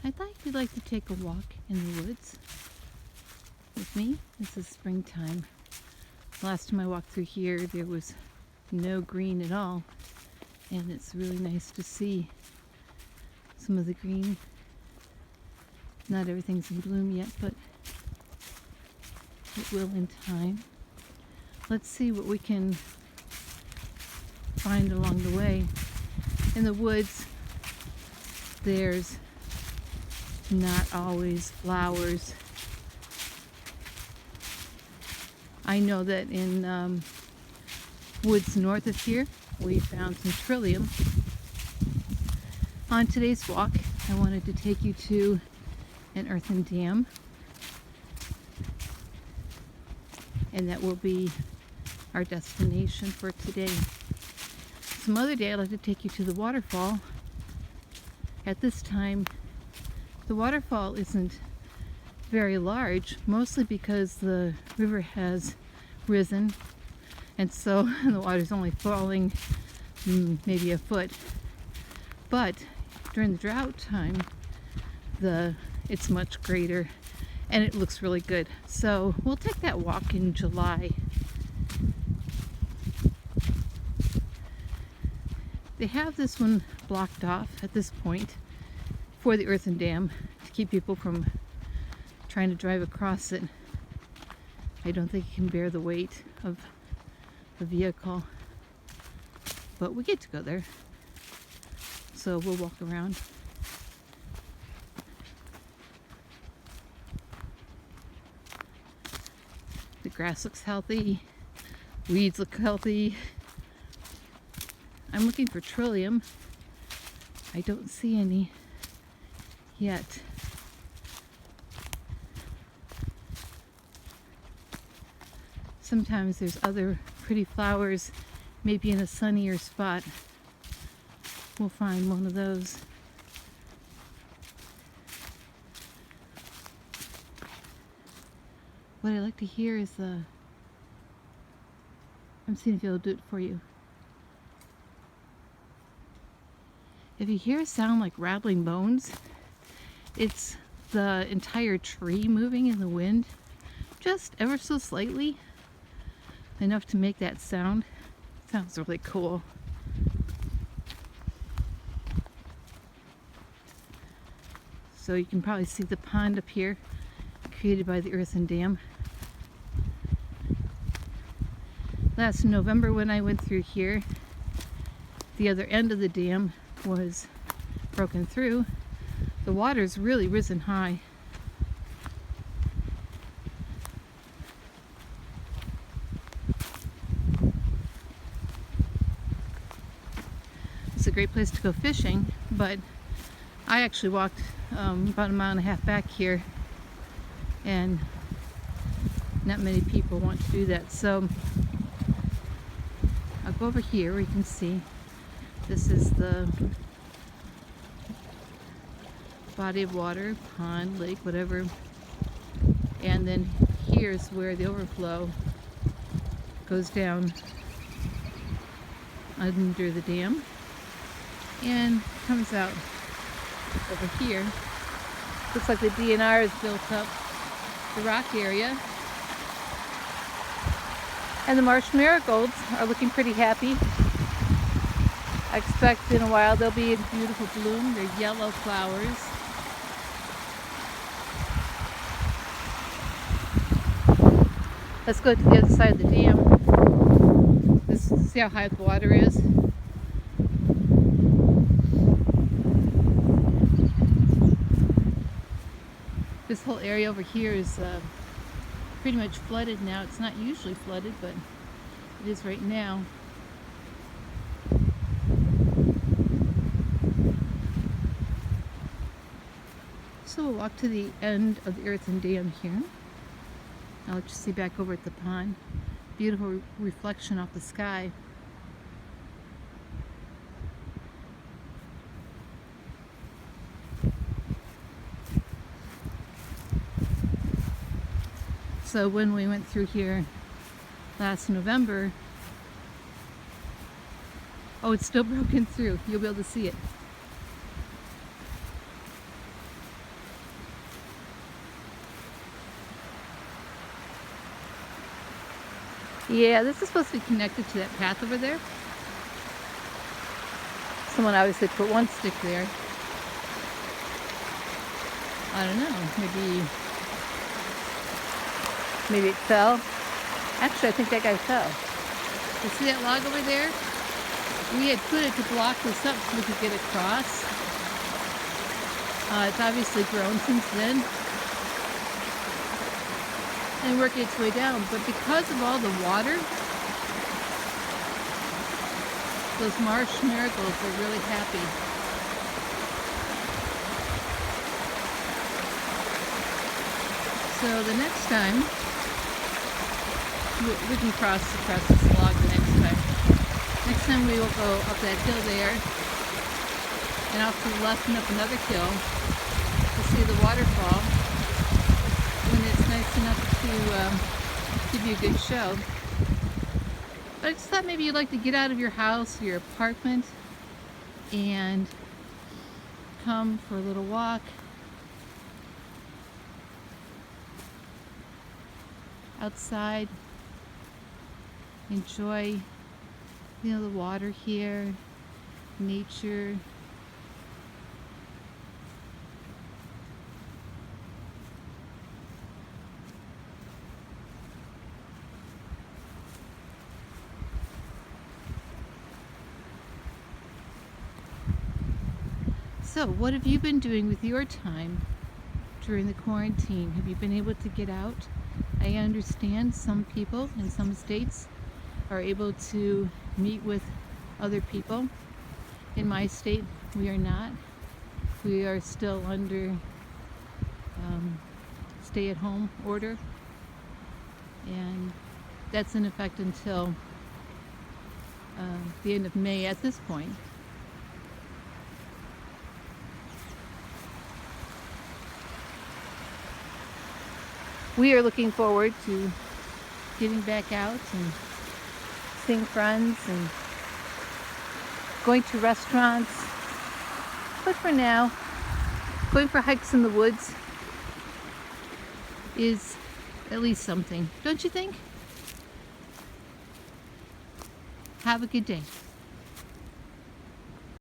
I thought you'd like to take a walk in the woods with me. This is springtime. Last time I walked through here, there was no green at all, and it's really nice to see some of the green. Not everything's in bloom yet, but it will in time. Let's see what we can find along the way. In the woods, there's not always flowers. I know that in woods north of here, we found some trillium. On today's walk, I wanted to take you to an earthen dam, and that will be our destination for today. Some other day I'd like to take you to the waterfall. At this time, the waterfall isn't very large, mostly because the river has risen, and so the water's only falling maybe a foot. But during the drought time, it's much greater, and it looks really good. So we'll take that walk in July. They have this one blocked off at this point for the earthen dam to keep people from trying to drive across it. I don't think it can bear the weight of the vehicle, but we get to go there, so we'll walk around. The grass looks healthy, weeds look healthy. I'm looking for trillium. I don't see any yet. Sometimes there's other pretty flowers, maybe in a sunnier spot. We'll find one of those. What I like to hear is I'm seeing if it'll do it for you. If you hear a sound like rattling bones, it's the entire tree moving in the wind, just ever so slightly, enough to make that sound. It sounds really cool. So you can probably see the pond up here, created by the earthen dam. Last November when I went through here, the other end of the dam was broken through. The water's really risen high. It's a great place to go fishing, but I actually walked about a mile and a half back here, and not many people want to do that. So I'll go over here where you can see this is the body of water, pond, lake, whatever. And then here's where the overflow goes down under the dam and comes out over here. Looks like the DNR has built up the rock area. And the marsh marigolds are looking pretty happy. I expect in a while they'll be in beautiful bloom. They're yellow flowers. Let's go to the other side of the dam. See how high the water is. This whole area over here is pretty much flooded now. It's not usually flooded, but it is right now. So we'll walk to the end of the earthen dam here. I'll let you see back over at the pond. Beautiful reflection off the sky. So when we went through here last November, oh, it's still broken through. You'll be able to see it. Yeah, this is supposed to be connected to that path over there. Someone obviously put one stick there. I don't know, maybe it fell. Actually, I think that guy fell. You see that log over there? We had put it to block this up so we could get across. It's obviously grown since then and worked its way down. But because of all the water, those marsh marigolds are really happy. So the next time, we can cross this log the next time. Next time we will go up that hill there, and off to the left and up another hill to see the waterfall when it's nice enough to give you a good show. But I just thought maybe you'd like to get out of your house, your apartment, and come for a little walk outside. Enjoy, the water here, nature. So, what have you been doing with your time during the quarantine? Have you been able to get out? I understand some people in some states are able to meet with other people. In my state, we are not. We are still under stay-at-home order, and that's in effect until the end of May at this point. We are looking forward to getting back out and seeing friends and going to restaurants. But for now, going for hikes in the woods is at least something, don't you think? Have a good day.